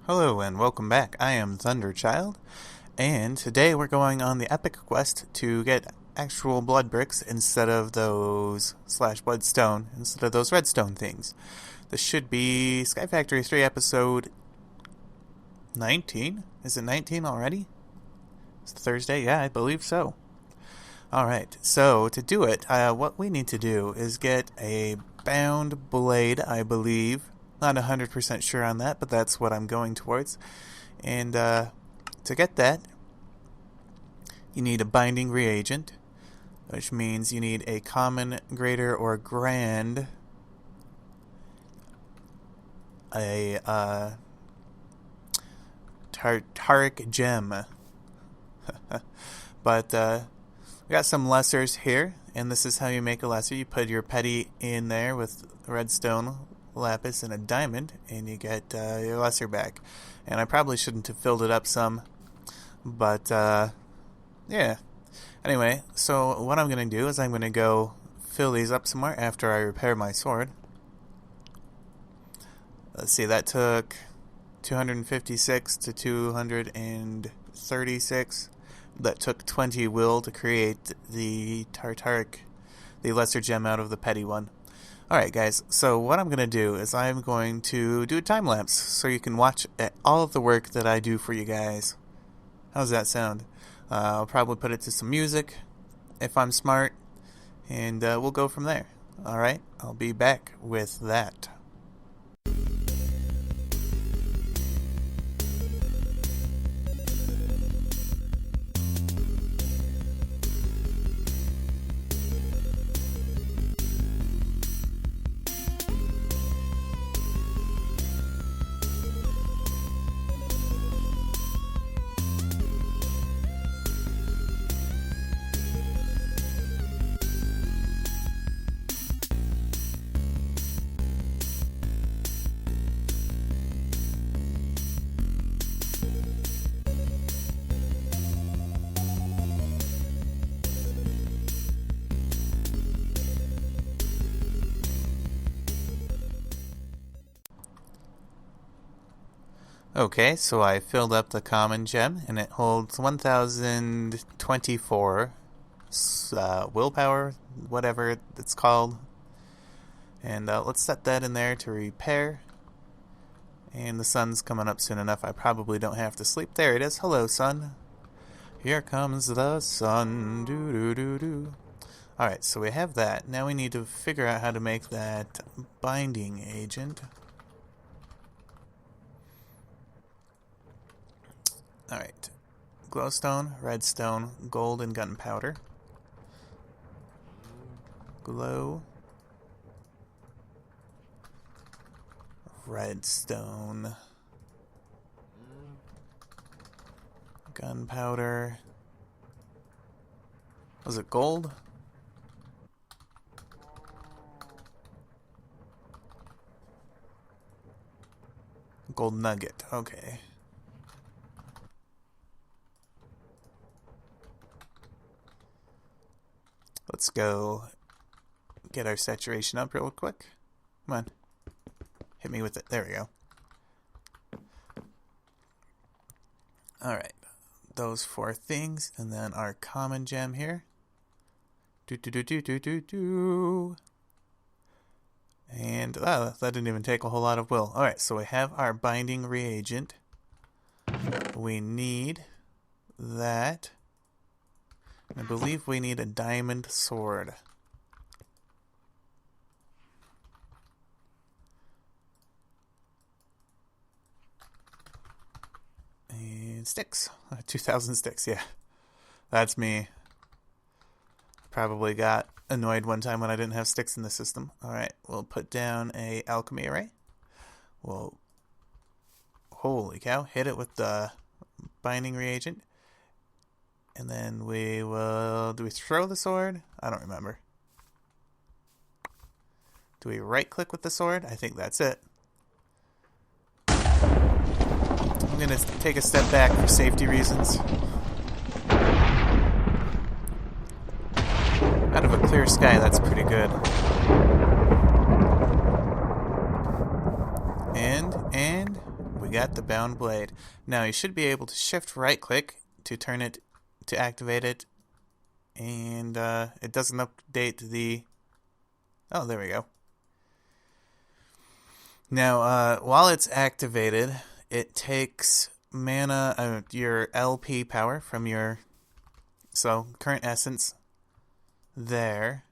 Hello and welcome back. I am Thunderchild, and today we're going on the epic quest to get actual blood bricks instead of those /bloodstone, instead of those redstone things. This should be Sky Factory 3 episode 19? Is it 19 already? It's Thursday? Yeah, I believe so. Alright, so to do it, what we need to do is get a bound blade, I believe. Not 100% sure on that, but that's what I'm going towards. And to get that, you need a binding reagent, which means you need a common, greater, or grand, a tartaric gem. But we got some lessers here, and this is how you make a lesser. You put your petty in there with redstone, lapis, and a diamond, and you get your lesser back. And I probably shouldn't have filled it up some, but yeah. Anyway, so what I'm going to do is I'm going to go fill these up some more after I repair my sword. Let's see, that took 256 to 236. That took 20 will to create the tartaric, the lesser gem out of the petty one. Alright guys, so what I'm going to do is I'm going to do a time lapse so you can watch all of the work that I do for you guys. How's that sound? I'll probably put it to some music if I'm smart, and we'll go from there. Alright, I'll be back with that. Okay, so I filled up the common gem, and it holds 1024 willpower, whatever it's called. And let's set that in there to repair. And the sun's coming up soon enough. I probably don't have to sleep. There it is. Hello, sun. Here comes the sun. Doo-doo-doo-doo. Alright, so we have that. Now we need to figure out how to make that binding agent. Alright, glowstone, redstone, gold, and gunpowder. Glow, redstone, gunpowder. Was it gold? Gold nugget, okay. Let's go get our saturation up real quick. Come on. Hit me with it. There we go. Alright. Those 4 things. And then our common gem here. Do. And that didn't even take a whole lot of will. Alright, so we have our binding reagent. We need that. I believe we need a diamond sword. And sticks. 2,000 sticks, yeah. That's me. Probably got annoyed one time when I didn't have sticks in the system. Alright, we'll put down a alchemy array. We'll, holy cow, hit it with the binding reagent. And then we will... Do we throw the sword? I don't remember. Do we right-click with the sword? I think that's it. I'm going to take a step back for safety reasons. Out of a clear sky, that's pretty good. And we got the bound blade. Now you should be able to shift right click to turn it, to activate it. And it doesn't update the... Oh, there we go. Now, while it's activated, it takes mana, your LP power from your... So, current essence there.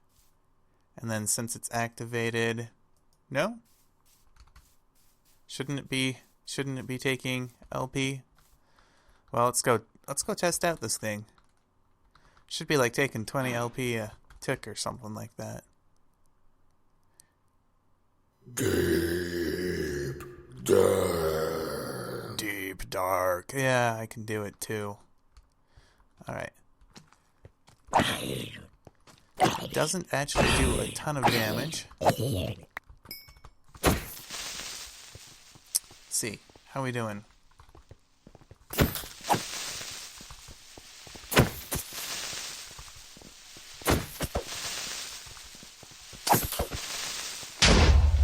And then since it's activated... No? Shouldn't it be taking LP? Well, let's go test out this thing. Should be like taking 20 LP a tick or something like that. Deep dark. Deep dark. Yeah, I can do it too. Alright. It doesn't actually do a ton of damage. Let's see. How are we doing?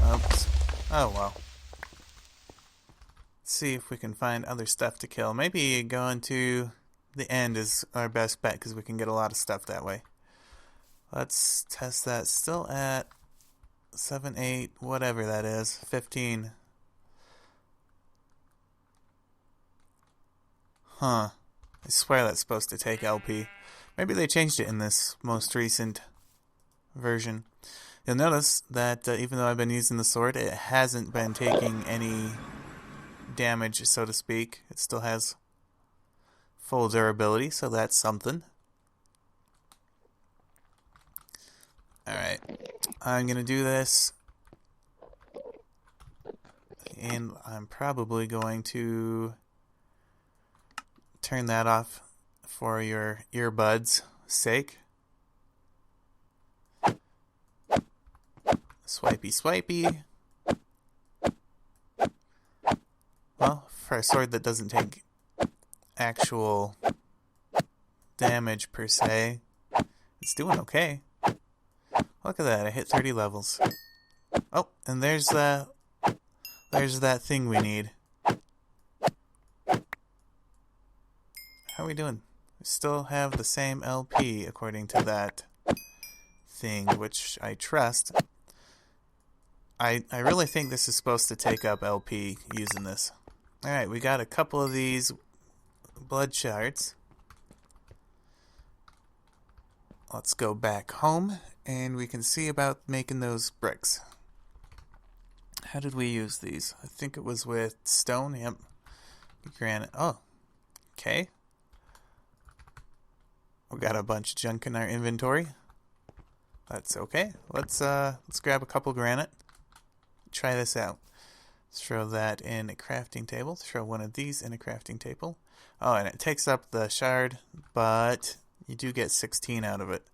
Oops. Oh well. Let's see if we can find other stuff to kill. Maybe going to the end is our best bet because we can get a lot of stuff that way. Let's test that. Still at 7, 8, whatever that is. 15. Huh. I swear that's supposed to take LP. Maybe they changed it in this most recent version. You'll notice that even though I've been using the sword, it hasn't been taking any damage, so to speak. It still has full durability, so that's something. Alright. I'm going to do this. And I'm probably going to turn that off for your earbuds' sake. Swipey, swipey. Well, for a sword that doesn't take actual damage per se, it's doing okay. Look at that, I hit 30 levels. Oh, and there's that thing we need. How are we doing? We still have the same LP according to that thing, which I trust. I really think this is supposed to take up LP using this. Alright, we got a couple of these blood shards. Let's go back home and we can see about making those bricks. How did we use these? I think it was with stone. Yep. Granite. Oh. Okay. We got a bunch of junk in our inventory. That's okay. Let's grab a couple granite. Try this out. Let's throw that in a crafting table. Throw one of these in a crafting table. Oh, and it takes up the shard, but you do get 16 out of it.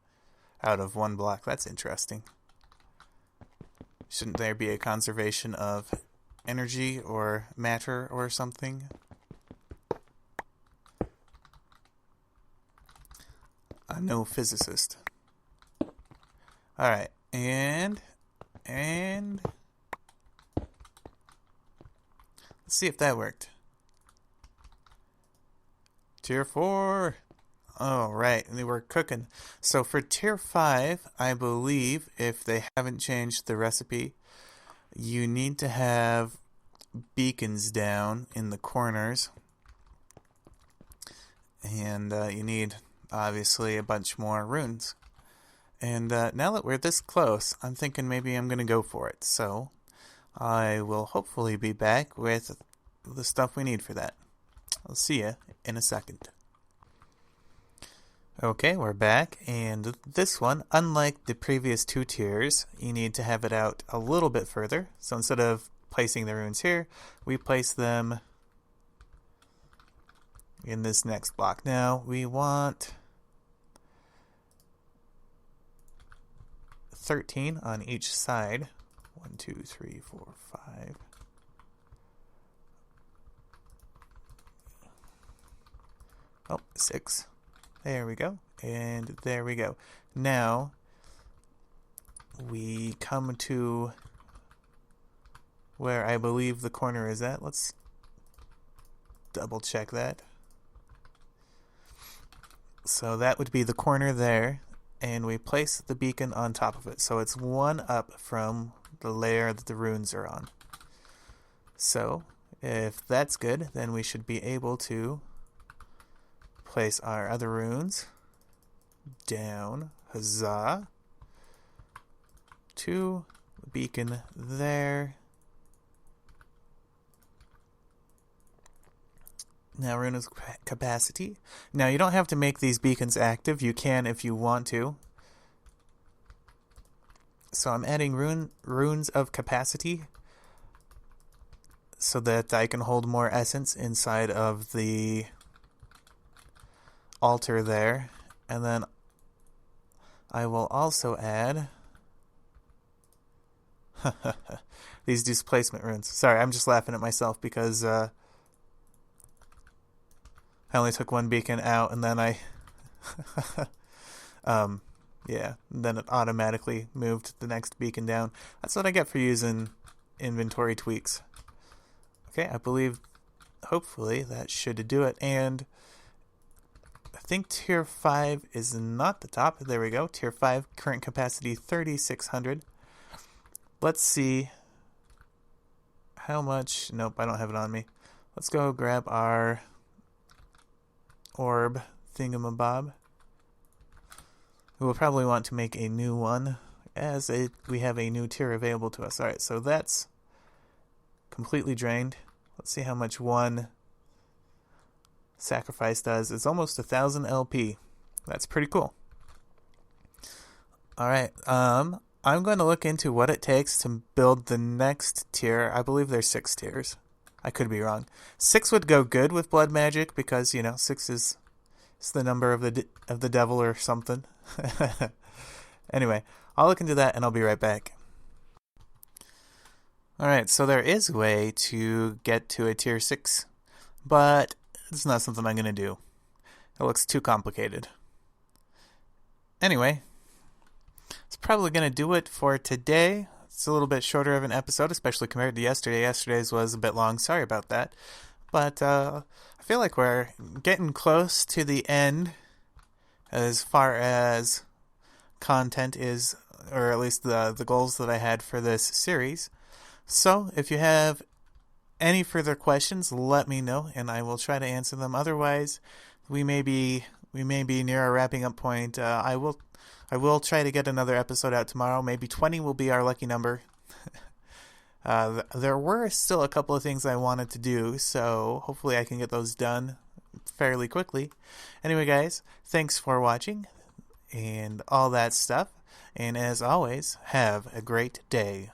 Out of one block. That's interesting. Shouldn't there be a conservation of energy or matter or something? I'm no physicist. Alright, and let's see if that worked. Tier 4. Alright, and we're cooking. So for Tier 5, I believe, if they haven't changed the recipe, you need to have beacons down in the corners. And you need, obviously, a bunch more runes. And now that we're this close, I'm thinking maybe I'm going to go for it. So I will hopefully be back with the stuff we need for that. I'll see you in a second. Okay, we're back, and this one, unlike the previous two tiers, you need to have it out a little bit further. So instead of placing the runes here, we place them in this next block. Now, we want 13 on each side. 1, 2, 3, 4, 5. Oh, 6. There we go. And there we go. Now, we come to where I believe the corner is at. Let's double check that. So that would be the corner there, and we place the beacon on top of it. So it's one up from the layer that the runes are on. So if that's good, then we should be able to place our other runes down. Huzzah. To the beacon there. Now rune of capacity. Now you don't have to make these beacons active. You can if you want to. So I'm adding runes of capacity so that I can hold more essence inside of the altar there. And then I will also add these displacement runes. Sorry, I'm just laughing at myself because I only took one beacon out and then I yeah, then it automatically moved the next beacon down. That's what I get for using inventory tweaks. Okay, I believe hopefully that should do it. And I think tier 5 is not the top. There we go. Tier 5, current capacity 3,600. Let's see how much. Nope, I don't have it on me. Let's go grab our orb thingamabob. We will probably want to make a new one as we have a new tier available to us. Alright, so that's completely drained. Let's see how much one sacrifice does. It's almost 1,000 LP. That's pretty cool. Alright, I'm going to look into what it takes to build the next tier. I believe there's 6 tiers. I could be wrong. 6 would go good with blood magic because, 6 is the number of the devil or something. Anyway, I'll look into that and I'll be right back. Alright, so there is a way to get to a tier 6, but it's not something I'm going to do. It looks too complicated. Anyway, it's probably going to do it for today. It's a little bit shorter of an episode, especially compared to yesterday. Yesterday's was a bit long. Sorry about that. But I feel like we're getting close to the end as far as content is, or at least the goals that I had for this series. So if you have any further questions, let me know, and I will try to answer them. Otherwise, we may be near our wrapping up point. I will try to get another episode out tomorrow. Maybe 20 will be our lucky number. There were still a couple of things I wanted to do, so hopefully I can get those done fairly quickly. Anyway, guys, thanks for watching and all that stuff. And as always, have a great day.